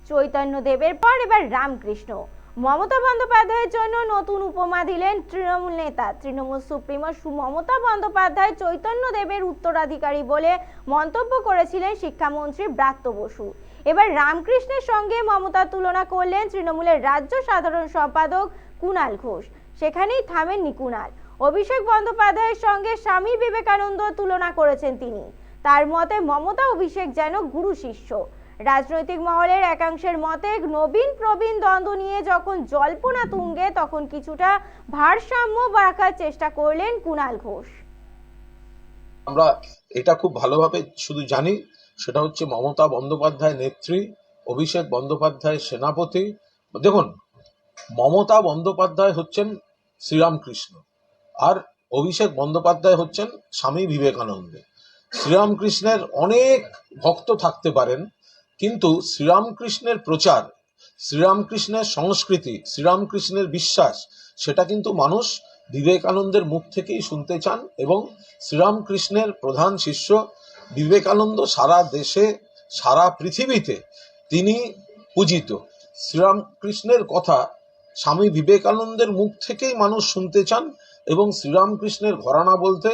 চৈতন্যদেবের পর এবার রামকৃষ্ণ। মমতা বন্দ্যোপাধ্যায়ের জন্য নতুন উপমা দিলেন তৃণমূল নেতা। তৃণমূল সুপ্রিমো মমতা বন্দ্যোপাধ্যায় চৈতন্যদেবের উত্তরাধিকারী বলে মন্তব্য করেছিলেন শিক্ষামন্ত্রী ব্রাত্য বসু। এবার রামকৃষ্ণের সঙ্গে মমতার তুলনা করলেন তৃণমূলের রাজ্য সাধারণ সম্পাদক কুণাল ঘোষ। সেখানেই থামেননি কুণাল। অভিষেক বন্দ্যোপাধ্যায়ের সঙ্গে স্বামী বিবেকানন্দ তুলনা করেছেন তিনি। তার মতে মমতা অভিষেক যেন গুরু শিষ্য। রাজনৈতিক মহলের একাংশের মতে নবীন প্রবীণ দ্বন্দ্ব নিয়ে যখন জল্পনা তুঙ্গে, তখন কিছুটা ভারসাম্য রাখার চেষ্টা করলেন কুণাল ঘোষ। আমরা এটা খুব ভালোভাবে শুধু জানি, সেটা হচ্ছে মমতা বন্দ্যোপাধ্যায় নেত্রী, অভিষেক বন্দ্যোপাধ্যায় সেনাপতি। দেখুন, মমতা বন্দ্যোপাধ্যায় হচ্ছেন শ্রীরামকৃষ্ণ আর অভিষেক বন্দ্যোপাধ্যায় হচ্ছেন স্বামী বিবেকানন্দ। শ্রীরামকৃষ্ণের অনেক ভক্ত থাকতে পারেন, কিন্তু শ্রীরামকৃষ্ণের প্রচার, শ্রীরামকৃষ্ণের সংস্কৃতি, শ্রীরামকৃষ্ণের বিশ্বাস, সেটা কিন্তু মানুষ বিবেকানন্দের মুখ থেকেই শুনতে চান। এবং শ্রীরামকৃষ্ণের প্রধান শিষ্য বিবেকানন্দ সারা দেশে, সারা পৃথিবীতে তিনি পূজিত। শ্রীরামকৃষ্ণের কথা স্বামী বিবেকানন্দের মুখ থেকেই মানুষ শুনতে চান। এবং শ্রীরামকৃষ্ণের ঘরানা বলতে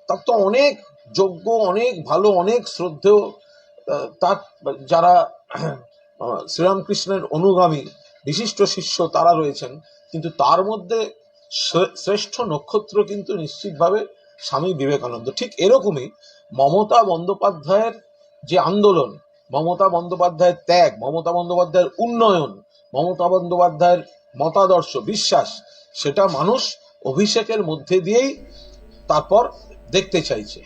তার তো অনেক যোগ্য, অনেক ভালো, অনেক শ্রদ্ধেয় তার যারা শ্রীরামকৃষ্ণের অনুগামী বিশিষ্ট শিষ্য তারা রয়েছেন, কিন্তু তার মধ্যে শ্রেষ্ঠ নক্ষত্র কিন্তু নিশ্চিতভাবে স্বামী বিবেকানন্দ। ঠিক এরকমই মমতা বন্দ্যোপাধ্যায়ের যে আন্দোলন, মমতা বন্দ্যোপাধ্যায়ের ত্যাগ, মমতা বন্দ্যোপাধ্যায়ের উন্নয়ন, মমতা বন্দ্যোপাধ্যায়ের মতাদর্শ, বিশ্বাস, সেটা মানুষ অভিষেকের মধ্যে দিয়েই তারপর দেখতে চাইছে।